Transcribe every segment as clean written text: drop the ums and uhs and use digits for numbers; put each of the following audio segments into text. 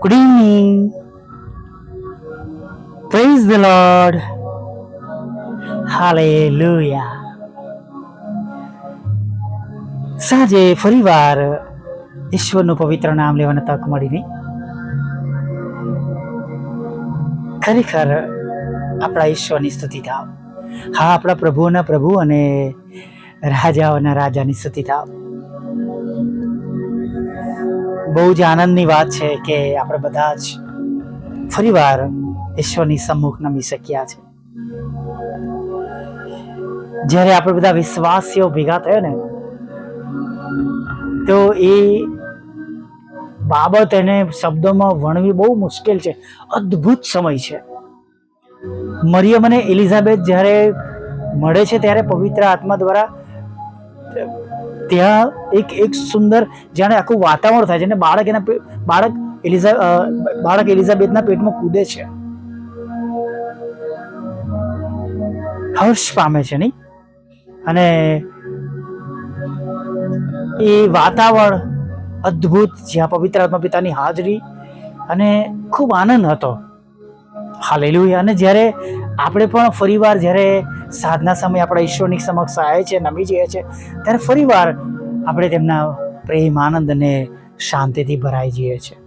Good evening. Praise the Lord. Hallelujah. સાંજે ફરીવાર ઈશ્વરનું પવિત્ર નામ લેવાની તક મળીને ખરેખર આપણા ઈશ્વરની સ્તુતિ થાવ. હા, આપણા પ્રભુઓના પ્રભુ અને રાજાઓના રાજાની સ્તુતિ થાવ. બહુ જ આનંદની વાત છે કે આપણે બધા જ ફરીવાર ઈશ્વરની સમ્મુખ નમી શક્યા છે. જ્યારે આપણે બધા વિશ્વાસીઓ ભેગા થયો ને, તો એ બાબત એને શબ્દોમાં વર્ણવી બહુ મુશ્કેલ છે. અદ્ભુત સમય છે. મરિયમ અને એલિઝાબેથ જ્યારે મળે છે ત્યારે પવિત્ર આત્મા દ્વારા ત્યાં એક સુંદર જાણે આખું વાતાવરણ થાય છે અને બાળક એલિઝાબેથના પેટમાં કૂદે છે, હર્ષ પામે છે નહીં. અને એ વાતાવરણ અદ્ભુત, જ્યાં પવિત્ર આત્મા પિતાની હાજરી અને ખૂબ આનંદ હતો. હાલેલુયા. અને જ્યારે આપણે પણ ફરીવાર જ્યારે સાધના સમય આપણા ઈશ્વરની સમક્ષ આવે છે, નમી જઈએ છે, ત્યારે ફરીવાર આપણે તેમના પ્રેમ, આનંદ અને શાંતિથી ભરાઈ જઈએ છીએ.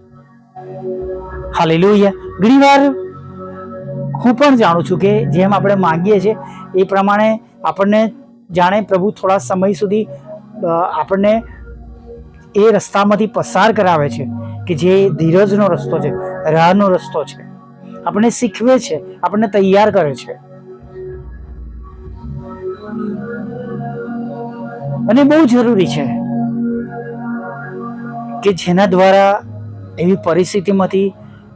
હાલેલુયા. ઘણીવાર હું પણ જાણું છું કે જેમ આપણે માંગીએ છીએ એ પ્રમાણે આપણને જાણે પ્રભુ થોડા સમય સુધી આપણને એ રસ્તામાંથી પસાર કરાવે છે કે જે ધીરજનો રસ્તો છે, રાહનો રસ્તો છે. આપણને શીખવે છે, આપણને તૈયાર કરે છે. અને બહુ જરૂરી છે કે જેના દ્વારા એવી પરિસ્થિતિમાંથી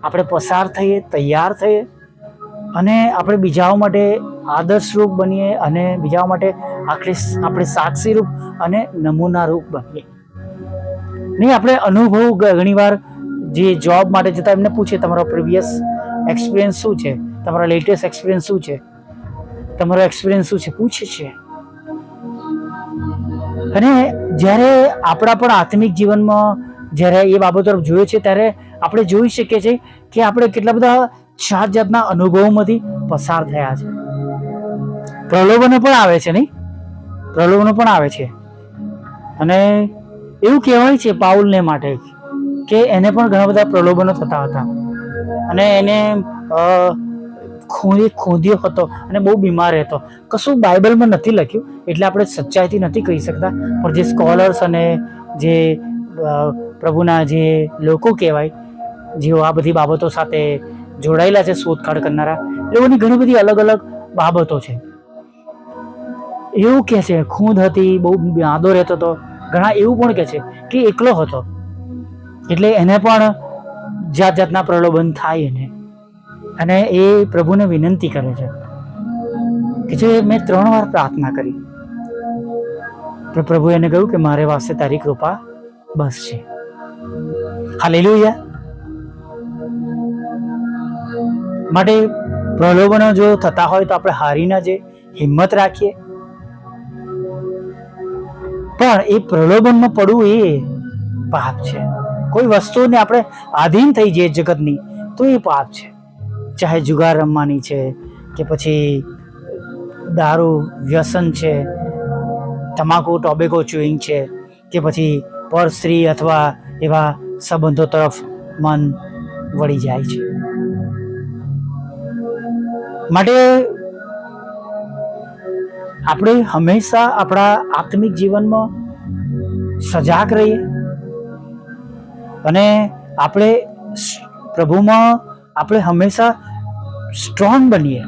આપણે પસાર થઈએ, તૈયાર થઈએ અને આપણે બીજાઓ માટે આદર્શરૂપ બનીએ અને બીજાઓ માટે આપણે સાક્ષીરૂપ અને નમૂનારૂપ બનીએ. નહીં, આપણે અનુભવ ઘણીવાર જે જોબ માટે જતા એમને પૂછે, તમારો પ્રીવિયસ એક્સપિરિયન્સ શું છે, તમારો લેટેસ્ટ એક્સપિરિયન્સ શું છે, તમારો એક્સપિરિયન્સ શું છે, પૂછે છે. અને જ્યારે આપણા પણ આત્મિક જીવનમાં જ્યારે એ બાબતો તરફ જોઈએ છે ત્યારે આપણે જોઈ શકીએ છીએ કે આપણે કેટલા બધા જાત જાતના અનુભવોમાંથી પસાર થયા છે. પ્રલોભનો પણ આવે છે, નહીં? પ્રલોભનો પણ આવે છે. અને એવું કહેવાય છે પાઉલને માટે કે એને પણ ઘણા બધા પ્રલોભનો થતા હતા અને એને ખોદ્યો હતો અને બહુ બીમાર હતો. કશું બાઇબલમાં નથી લખ્યું એટલે આપણે સચ્ચાઈથી નથી કહી શકતા, પણ જે સ્કોલર્સ અને જે પ્રભુના જે લોકો કહેવાય, જેઓ આ બધી બાબતો સાથે જોડાયેલા છે, શોધખાળ કરનારા, લોકોની ઘણી બધી અલગ અલગ બાબતો છે. એવું કહે છે ખૂંદ હતી, બહુ આદો રહેતો હતો. ઘણા એવું પણ કહે છે કે એકલો હતો, એટલે એને પણ જાત જાતના પ્રલોભન થાય એને. અને એ પ્રભુને વિનંતી કરે છે કે જે મેં 3 વાર પ્રાર્થના કરી, તો પ્રભુએ એને કહ્યું કે મારે વાસ્તે તારી કૃપા બસ છે. હાલેલુયા. માટે પ્રલોભનો જો થતા હોય તો આપણે હારી ના જઈએ, હિંમત રાખીએ. પણ એ પ્રલોભનમાં પડવું એ પાપ છે. કોઈ વસ્તુને આપણે આધીન થઈ જઈએ જગતની તો એ પાપ છે. ચાહે જુગાર રમવાની છે કે પછી દારૂ વ્યસન છે, તમાકુ ટોબેકો ચ્યુઇંગ છે કે પછી પર સ્ત્રી અથવા એવા સંબંધો તરફ મન વળી જાય છે. માટે આપણે હંમેશા આપણા આત્મિક જીવનમાં સજાગ રહીએ અને આપણે પ્રભુમાં આપણે હંમેશા સ્ટ્રોંગ બનીએ.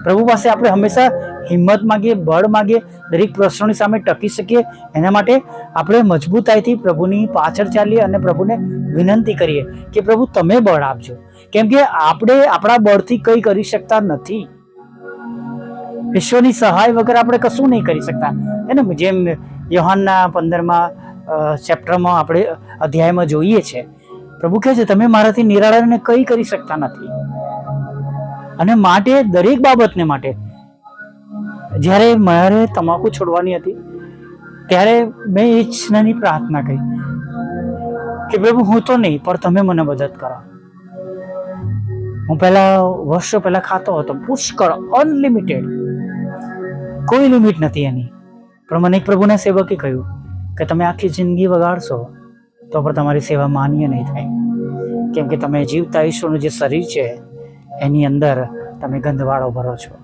પ્રભુ પાસે આપણે હંમેશા હિંમત માગીએ, બળ માગીએ, દરેક પ્રશ્નોની સામે ટકી શકીએ. એના માટે આપણે મજબૂતાઈથી પ્રભુની પાછળ ચાલીએ અને પ્રભુને વિનંતી કરીએ કે પ્રભુ તમે બળ આપજો, કેમ કે આપણે આપણા બળથી કંઈ કરી શકતા નથી. ઈશ્વરની સહાય વગર આપણે કશું નહીં કરી શકતા. એને જેમ યોહાનના 15મા ચેપ્ટરમાં આપણે અધ્યાયમાં જોઈએ છે, પ્રભુ કહે છે તમે મારાથી નિરાળાને કંઈ કરી શકતા નથી. અને માટે દરેક બાબતને માટે જ્યારે મારે તમાકુ છોડવાની હતી ત્યારે મેં એ જ નાની પ્રાર્થના કરી કે પ્રભુ હું તો નહીં પણ તમે મને મદદ કરો. હું વર્ષો પહેલા ખાતો હતો, પુષ્કળ, અનલિમિટેડ, કોઈ લિમિટ નથી એની. પણ મને એક પ્રભુના સેવકે કહ્યું કે તમે આખી જિંદગી વગાડશો તો પણ તમારી સેવા માન્ય નહીં થાય, કેમ કે તમે જીવતા ઈશ્વરનું જે શરીર છે એની અંદર તમે ગંધવાળો ભરો છો.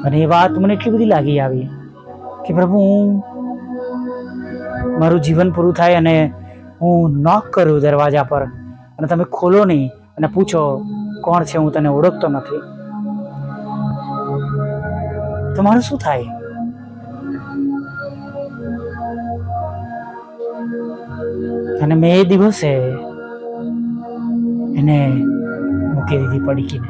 અને એ વાત મને એટલી બધી લાગી આવી કે પ્રભુ, હું મારું જીવન પૂરું થાય અને હું નોક કરું દરવાજા પર અને તમે ખોલો નહીં અને પૂછો કોણ છે, હું તને ઓળખતો નથી, તો મારું શું થાય? અને મેં એ દિવસે એને મૂકી દીધી પડીકીને.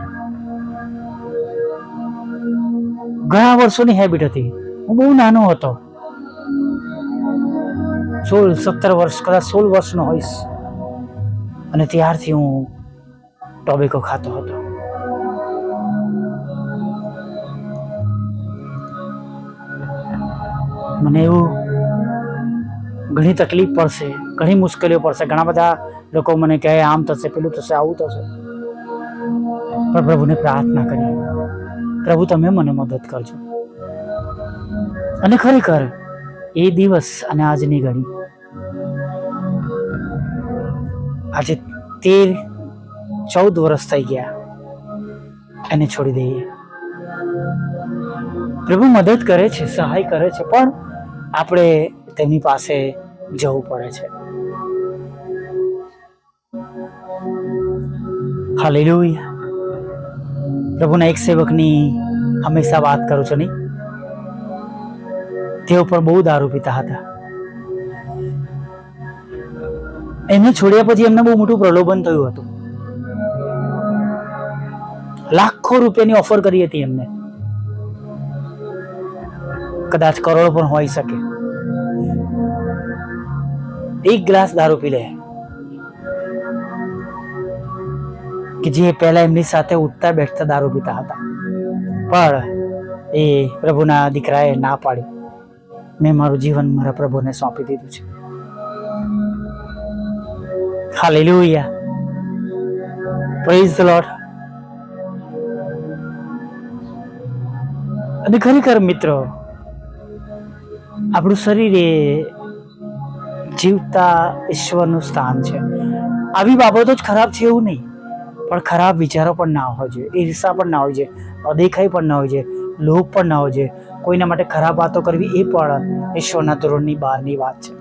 ઘણા વર્ષોની હેબિટ હતી. હું બહુ નાનો હતો, 16-17 વર્ષ, કદાચ 16 વર્ષનો હોઈશ, અને ત્યારથી હું ટોબેકો ખાતો હતો. મને એવું ઘણી તકલીફ પડશે, ઘણી મુશ્કેલીઓ પડશે, ઘણા બધા લોકો મને કહે આમ થશે, પેલું થશે, આવું થશે. પણ પ્રભુને પ્રાર્થના કરી, પ્રભુ તમે મને મદદ કરજો. અને ખરેખર એ દિવસ અને આજની ઘડી, આજે 13-14 વર્ષ થઈ ગયા એને છોડી દઈએ. પ્રભુ મદદ કરે છે, સહાય કરે છે, પણ આપણે તેમની પાસે જવું પડે છે. હાલેલુયા. પ્રભુના એક સેવકની હંમેશા વાત કરું છું, નહીં? તેઓ પણ બહુ દારૂ પીતા હતા. એને છોડ્યા પછી એમને બહુ મોટું પ્રલોભન થયું હતું. લાખો રૂપિયાની ઓફર કરી હતી એમને, કદાચ કરોડો પણ હોઈ શકે. એક ગ્લાસ દારૂ પી લે કે જે પહેલા એમની સાથે ઉઠતા બેઠતા દારૂ પીતા હતા, પણ એ પ્રભુના દીકરાએ ના પાડી. મેં મારું જીવન મારા પ્રભુને સોંપી દીધું છે. હાલેલુયા. Praise the lord. અને ખરેખર મિત્રો, આપણું શરીર એ જીવતા ઈશ્વરનું સ્થાન છે. આવી બાબતો જ ખરાબ છે એવું નહીં, પણ ખરાબ વિચારો પણ ના હોવા જોઈએ, ઈર્ષા પણ ના હોવી જોઈએ, અદેખાઈ પણ ના હોવી જોઈએ, લોભ પણ ના હોવો જોઈએ. કોઈના માટે ખરાબ વાતો કરવી એ પણ ઈશ્વરના ધોરણની બહારની વાત છે.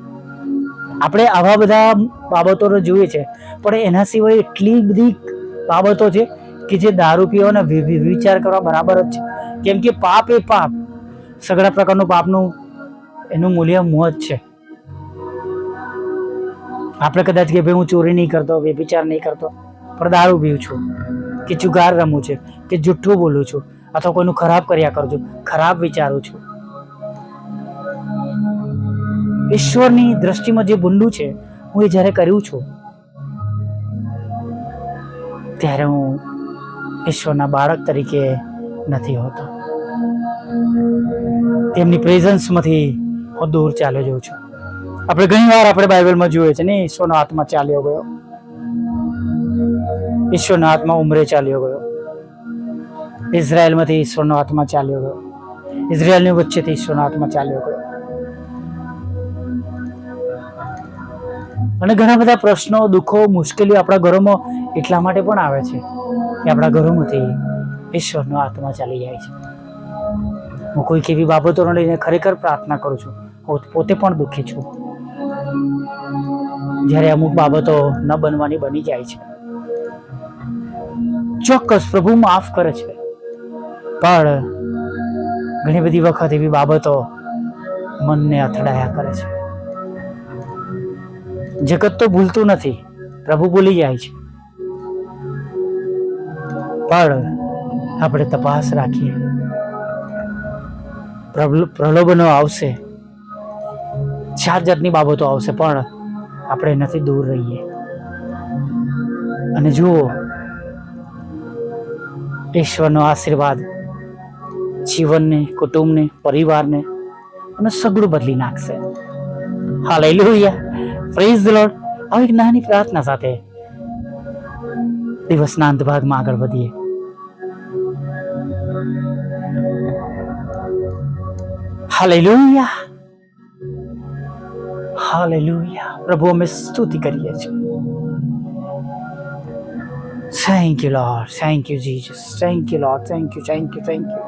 આપણે આવા બધા બાબતો જોઈએ છે, પણ એના સિવાય એટલી બધી બાબતો છે કે જે દારૂ પીવાના વિચાર કરવા બરાબર જ છે. કેમ કે પાપ એ પાપ, સઘળા પ્રકારનું પાપનું એનું મૂલ્ય મોત છે. આપણે કદાચ કે ભાઈ હું ચોરી નહીં કરતો, વ્યભિચાર નહીં કરતો, પણ દારૂ પીઉં છું, કે જુગાર રમું છું, કે જુઠ્ઠું બોલું છું, અથવા કોઈનું ખરાબ કર્યા કરું છું, ખરાબ વિચારું છું. ઈશ્વરની દ્રષ્ટિમાં જે ભૂંડું છે, હું એ જ્યારે કર્યું છું ત્યારે હું ઈશ્વરના બાળક તરીકે નથી હોતો. તેમની પ્રેઝન્સમાંથી હું દૂર ચાલ્યો જાઉં છું. આપણે ઘણી વાર આપણે બાઇબલમાં જોઈએ છે ને, ઈશ્વરનો આત્મા ચાલ્યો ગયો, ઈશ્વરનો આત્મા ઉમરે ચાલ્યો ગયો, ઇઝરાયલમાંથી ઈશ્વરનો આત્મા ચાલ્યો ગયો, ઇઝરાયલની વચ્ચેથી ઈશ્વરનો આત્મા ચાલ્યો ગયો. અને ઘણા બધા પ્રશ્નો, દુઃખો, મુશ્કેલીઓ આપણા ઘરોમાં એટલા માટે પણ આવે છે કે આપણા ઘરોમાંથી ઈશ્વરનો આત્મા ચાલી જાય છે. હું કોઈક એવી બાબતોને લઈને ખરેખર પ્રાર્થના કરું છું. હું પોતે પણ દુઃખી છું જ્યારે અમુક બાબતો ન બનવાની બની જાય છે. ચોક્કસ પ્રભુ માફ કરે છે, પણ ઘણી બધી વખત એવી બાબતો મનને અથડાયા કરે છે. જગત તો ભૂલતું નથી, પ્રભુ ભૂલી જાય છે, પણ આપણે તપાસ રાખીએ. પ્રલોભનો આવશે, જાત જાતની બાબતો આવશે, પણ આપણે એનાથી દૂર રહીએ. અને જુઓ, ઈશ્વરનો આશીર્વાદ જીવનને, કુટુંબને, પરિવારને અને સગળું બદલી નાખશે. હાલેલુયા. Praise the lord. હવે એક નાની પ્રાર્થના સાથે દિવસના અંત ભાગમાં આગળ વધીએ. Hallelujah, hallelujah. પ્રભુ, અમે સ્તુતિ કરીએ છીએ. Thank you lord, thank you Jesus, thank you lord, thank you, thank you, thank you.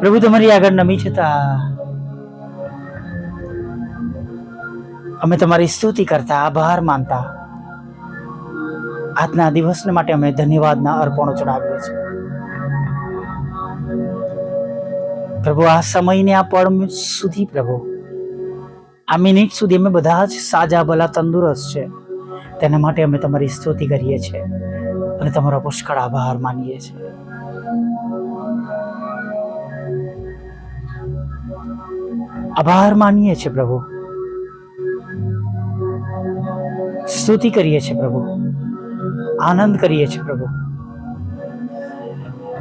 પ્રભુ, તમારી આગળ નમી છતાં અમે તમારી સ્તુતિ કરતા, આભાર માનતા આજના દિવસને માટે અમે ધન્યવાદના અર્પણો ચડાવીએ છીએ. પ્રભુ, આ સમયને, આ પળ સુધી, પ્રભુ, આ મિનિટ સુધી અમે બધા જ સાજા ભલા તંદુરસ્ત છે. તેના માટે અમે તમારી સ્તુતિ કરીએ છીએ અને તમારો પુષ્કળ આભાર માનીએ છીએ. આભાર માનીએ છીએ પ્રભુ, સ્તુતિ કરીએ છીએ પ્રભુ, આનંદ કરીએ છીએ પ્રભુ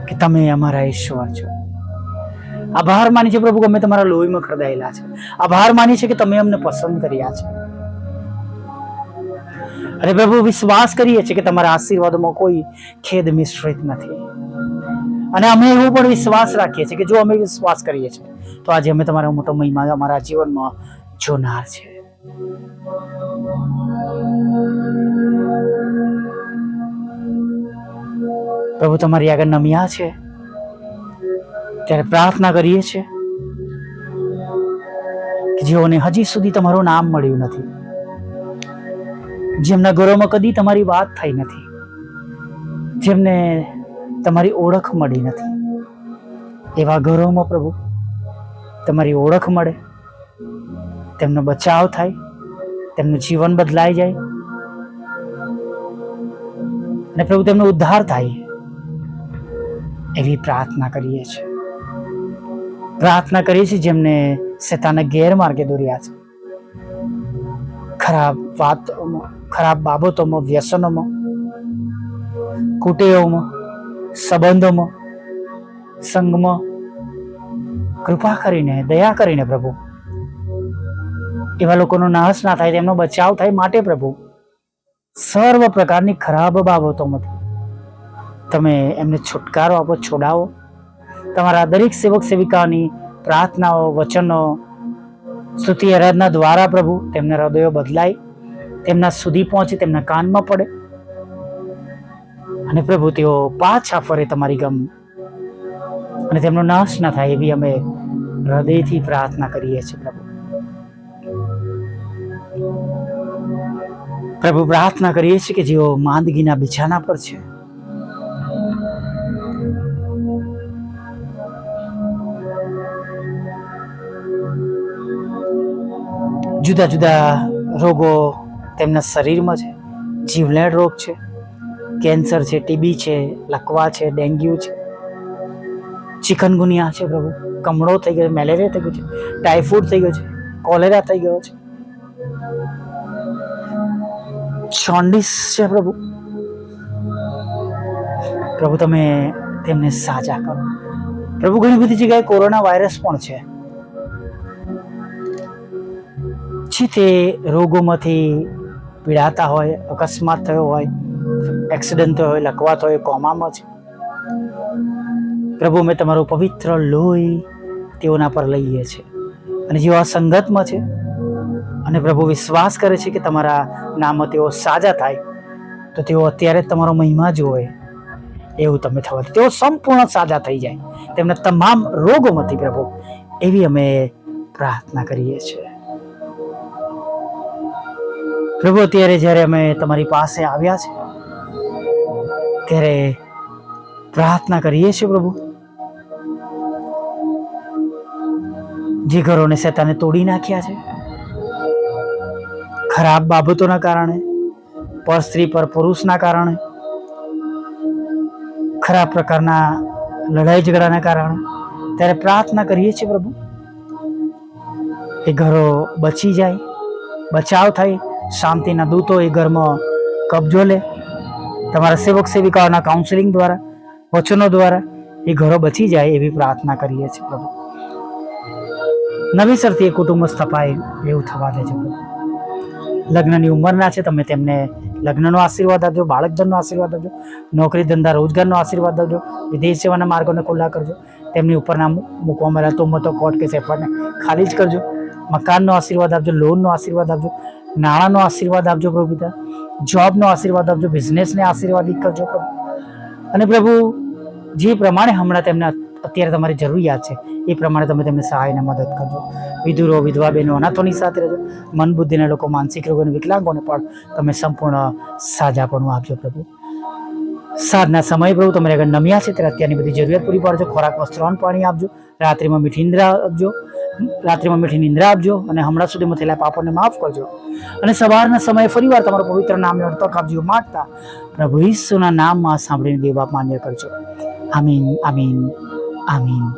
કે તમે અમારા ઈશ્વર છો. આભાર માની છે પ્રભુ કે અમે તમારા લોહીમાં ખરદાયેલા છે. આભાર માની છે કે તમે અમને પસંદ કર્યા છે. અને પ્રભુ, વિશ્વાસ કરીએ છીએ કે તમારા આશીર્વાદોમાં કોઈ ખેદ મિશ્રિત નથી. અને અમે એવો પણ વિશ્વાસ રાખીએ છીએ કે જો અમે વિશ્વાસ કરીએ છીએ તો આજે અમે તમારો મોટો મહિમા અમારા જીવનમાં જોનાર છે. પ્રભુ, તમારી આગળ નમ્યા છે ત્યારે પ્રાર્થના કરીએ છીએ કે જેઓને હજી સુધી તમારું નામ મળ્યું નથી, જેમના ઘરોમાં કદી તમારી વાત થઈ નથી, જેમને તમારી ઓળખ મળી નથી, એવા ઘરોમાં પ્રભુ તમારી ઓળખ મળે, તેમનો બચાવ થાય, તેમનું જીવન બદલાઈ જાય અને પ્રભુ તેમનો ઉદ્ધાર થાય એવી પ્રાર્થના કરીએ છીએ. પ્રાર્થના કરીએ છીએ જેમને શેતાને ગેરમાર્ગે દોર્યા છે, ખરાબ વાતોમાં, ખરાબ બાબતોમાં, વ્યસનોમાં, કુટેવોમાં, સંબંધોમાં, સંગમાં. કૃપા કરીને, દયા કરીને પ્રભુ એવા લોકોનો નાશ ના થાય, તેમનો બચાવ થાય માટે પ્રભુ સર્વ પ્રકારની ખરાબ બાબતોમાંથી તમે એમને છુટકારો આપો, છોડાવો. તમારા દરેક સેવક સેવિકાની પ્રાર્થનાઓ, વચનો, સ્તુતિ આરાધના દ્વારા પ્રભુ તેમના હૃદયો બદલાય, તેમના સુધી પહોંચે, તેમના કાનમાં પડે અને પ્રભુ તેઓ પાછા ફરે તમારી ગમ અને તેમનો નાશ ના થાય એવી અમે હૃદયથી પ્રાર્થના કરીએ છીએ. પ્રભુ, પ્રાર્થના કરીએ છીએ કે જેઓ માંદગીના બિછાના પર છે, જુદા જુદા રોગો તેમના શરીરમાં છે, જીવલેણ રોગ છે, કેન્સર છે, ટીબી છે, લકવા છે, ડેન્ગ્યુ છે, ચિકનગુનિયા છે પ્રભુ, કમળો થઈ ગયો, મેલેરિયા થઈ ગયો છે, ટાઇફોઇડ થઈ ગયો છે, કોલેરા થઈ ગયો છે, જોન્ડિસ છે પ્રભુ. પ્રભુ, તમે તેમને સાજા કરો પ્રભુ. ઘણી બધી જગ્યાએ કોરોના વાયરસ પણ છે. તે રોગોમાંથી પીડાતા હોય, અકસ્માત થયો હોય, એક્સિડન્ટ થયો હોય, લકવાત હોય, કોમામાં છે પ્રભુ, અમે તમારું પવિત્ર લોહી તેઓના પર લઈએ છીએ અને જેઓ આ સંગતમાં છે અને પ્રભુ વિશ્વાસ કરે છે કે તમારા નામમાં તેઓ સાજા થાય તો તેઓ અત્યારે તમારો મહિમા જોવે એવું તમે થવા દો. તેઓ સંપૂર્ણ સાજા થઈ જાય તેમના તમામ રોગોમાંથી પ્રભુ, એવી અમે પ્રાર્થના કરીએ છીએ. પ્રભુ, અત્યારે જ્યારે અમે તમારી પાસે આવ્યા છે ત્યારે પ્રાર્થના કરીએ છીએ પ્રભુ, જે ઘરોને શેતાને તોડી નાખ્યા છે ખરાબ બાબતોના કારણે, પર સ્ત્રી પર પુરુષના કારણે, ખરાબ પ્રકારના લડાઈ ઝઘડાના કારણે, ત્યારે પ્રાર્થના કરીએ છીએ પ્રભુ એ ઘરો બચી જાય, બચાવ થાય, શાંતિના દૂતો એ ઘરમાં કબજો લે. તમારા સેવક સેવિકાઓના કાઉન્સેલિંગ દ્વારા, વચનો દ્વારા એ ઘરો બચી જાય એવી પ્રાર્થના કરીએ છીએ પ્રભુ. નવીસરથી એ કુટુંબ સ્થપાય એવું થવા દેજો પ્રભુ. લગ્નની ઉંમરના છે, તમે તેમને લગ્નનો આશીર્વાદ આપજો, બાળક ધનનો આશીર્વાદ આપજો, નોકરી ધંધા રોજગારનો આશીર્વાદ આપજો, વિદેશ સેવાના માર્ગોને ખુલ્લા કરજો, તેમની ઉપરના મૂકવામાં આવેલા તોમતો કોર્ટ કેસ એફઆઈને ખાલી જ કરજો, મકાનનો આશીર્વાદ આપજો, લોનનો આશીર્વાદ આપજો, નાણાંનો આશીર્વાદ આપજો પ્રભુ પિતા, જોબનો આશીર્વાદ આપજો, બિઝનેસને આશીર્વાદિત કરજો પ્રભુ. અને પ્રભુ જે પ્રમાણે હમણાં તેમને અત્યારે તમારી જરૂરિયાત છે એ પ્રમાણે તમે તેમને સહાય અને મદદ કરજો. વિધુરો, વિધવા બહેનો, અનાથોની સાથે રહેજો. મન બુદ્ધિના લોકો, માનસિક રોગો અને વિકલાંગોને પણ તમે સંપૂર્ણ સાજાપણું આપજો પ્રભુ. સાંજના સમય પ્રભુ તમારે આગળ નમ્યા છે ત્યારે અત્યારની બધી જરૂરિયાત પૂરી પાડજો. ખોરાક, વસ્ત્ર, અન્ન, પાણી આપજો. રાત્રિમાં મીઠી નિંદ્રા આપજો અને હમણાં સુધીમાં થયેલા પાપોને માફ કરજો. અને સવારના સમયે ફરીવાર તમારો પવિત્ર નામને તક આપજો માંગતા પ્રભુ ઈસુના નામમાં સાંભળીને દેવ બાપ માન્ય કરજો. આમીન, આમીન, આમીન.